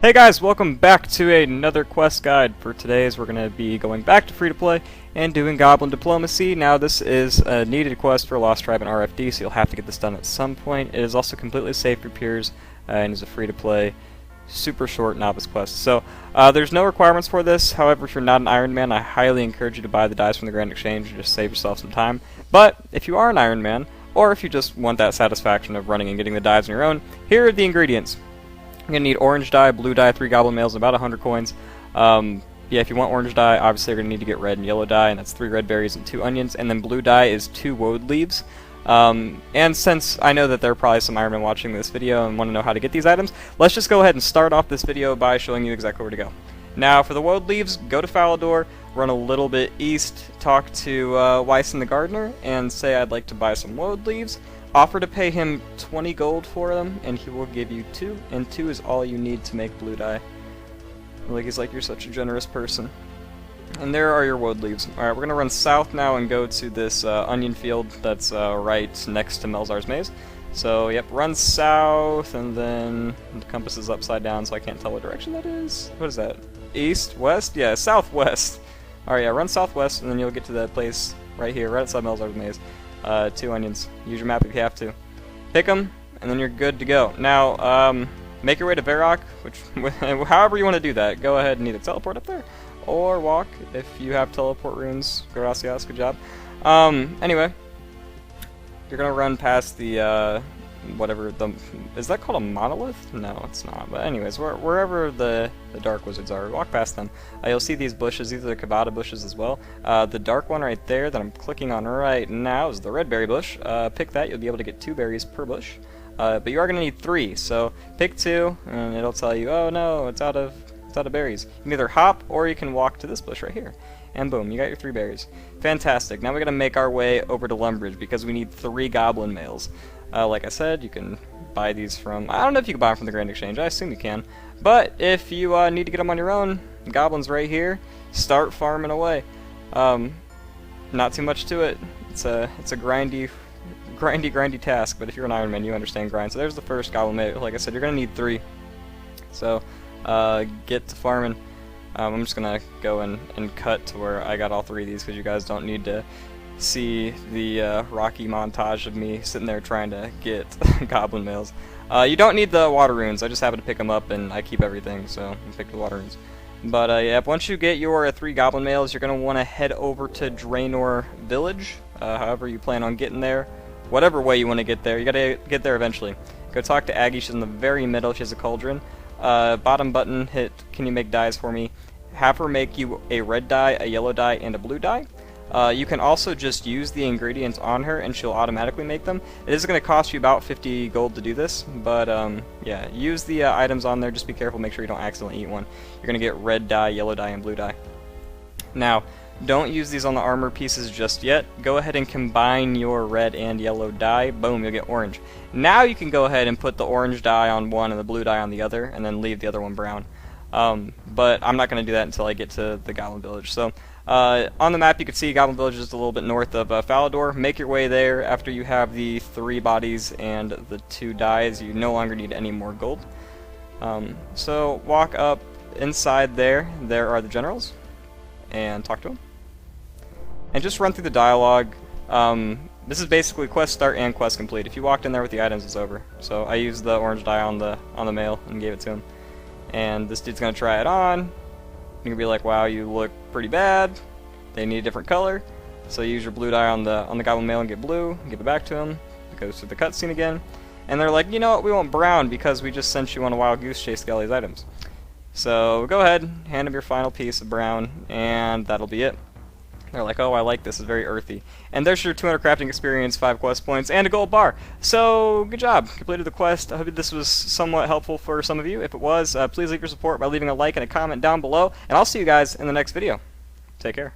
Hey guys, welcome back to another quest guide. For today's, we're going to be going back to free-to-play and doing Goblin Diplomacy. Now this is a needed quest for Lost Tribe and RFD, so you'll have to get this done at some point. It is also completely safe for peers and is a free-to-play, super short novice quest. So there's no requirements for this. However, if you're not an Ironman, I highly encourage you to buy the dice from the Grand Exchange and just save yourself some time. But if you are an Ironman, or if you just want that satisfaction of running and getting the dies on your own, here are the ingredients. You're going to need orange dye, blue dye, 3 goblin males, and about 100 coins. Yeah, if you want orange dye, obviously you're going to need to get red and yellow dye, and that's 3 red berries and 2 onions. And then blue dye is 2 woad leaves. And since I know that there are probably some Ironmen watching this video and want to know how to get these items, let's just go ahead and start off this video by showing you exactly where to go. Now, for the woad leaves, go to Falador, run a little bit east, talk to Wyson the gardener, and say I'd like to buy some woad leaves. Offer to pay him 20 gold for them, and he will give you 2, and 2 is all you need to make blue dye. Like, he's like, you're such a generous person. And there are your woad leaves. Alright, we're going to run south now and go to this onion field that's right next to Melzar's Maze. So, yep, run south, and then the compass is upside down, so I can't tell what direction that is. What is that? East? West? Yeah, southwest. Alright, yeah, run southwest, and then you'll get to that place right here, right outside Melzar's Maze. 2 onions. Use your map if you have to. Pick them, and then you're good to go. Now, make your way to Varrock, which, however you want to do that. Go ahead and either teleport up there, or walk if you have teleport runes. Gracias, good job. Anyway, you're gonna run past the, whatever the... Is that called a monolith? No, it's not. But anyways, wherever the dark wizards are, walk past them. You'll see these bushes. These are the Kavada bushes as well. The dark one right there that I'm clicking on right now is the red berry bush. Pick that. You'll be able to get 2 berries per bush. But you are going to need 3, so pick 2, and it'll tell you, oh no, it's out of berries. You can either hop, or you can walk to this bush right here. And boom, you got your 3 berries. Fantastic. Now we're going to make our way over to Lumbridge, because we need 3 goblin males. Like I said, you can buy these from... I don't know if you can buy them from the Grand Exchange. I assume you can. But if you need to get them on your own, goblins right here, start farming away. Not too much to it. It's a grindy task, but if you're an Ironman, you understand grind. So there's the first goblin male. Like I said, you're going to need 3. So get to farming. I'm just going to go and cut to where I got all 3 of these, because you guys don't need to see the rocky montage of me sitting there trying to get goblin males. You don't need the water runes. I just happen to pick them up, and I keep everything, so I pick the water runes. But yeah, once you get your 3 goblin males, you're going to want to head over to Draynor Village, however you plan on getting there. Whatever way you want to get there, you got to get there eventually. Go talk to Aggie. She's in the very middle. She has a cauldron. Bottom button, hit can you make dyes for me. Have her make you a red dye, a yellow dye, and a blue dye. You can also just use the ingredients on her, and she'll automatically make them. It is going to cost you about 50 gold to do this, but yeah, use the items on there. Just be careful, make sure you don't accidentally eat one. You're going to get red dye, yellow dye, and blue dye. Now, don't use these on the armor pieces just yet. Go ahead and combine your red and yellow dye. Boom, you'll get orange. Now you can go ahead and put the orange dye on one and the blue dye on the other, and then leave the other one brown. But I'm not going to do that until I get to the Goblin Village. So, on the map you can see Goblin Village is a little bit north of Falador. Make your way there after you have the 3 bodies and the 2 dyes. You no longer need any more gold. So, walk up inside there. There are the generals. And talk to them. And just run through the dialogue. This is basically quest start and quest complete. If you walked in there with the items, it's over. So I used the orange dye on the male and gave it to him. And this dude's gonna try it on. You're gonna be like, wow, you look pretty bad. They need a different color. So you use your blue dye on the goblin male and get blue. Give it back to him. It goes through the cutscene again. And they're like, you know what, we want brown because we just sent you on a wild goose chase to get all these items. So go ahead, hand him your final piece of brown, and that'll be it. They're like, oh, I like this, it's very earthy. And there's your 200 crafting experience, 5 quest points, and a gold bar. So, good job, completed the quest. I hope this was somewhat helpful for some of you. If it was, please leave your support by leaving a like and a comment down below, and I'll see you guys in the next video. Take care.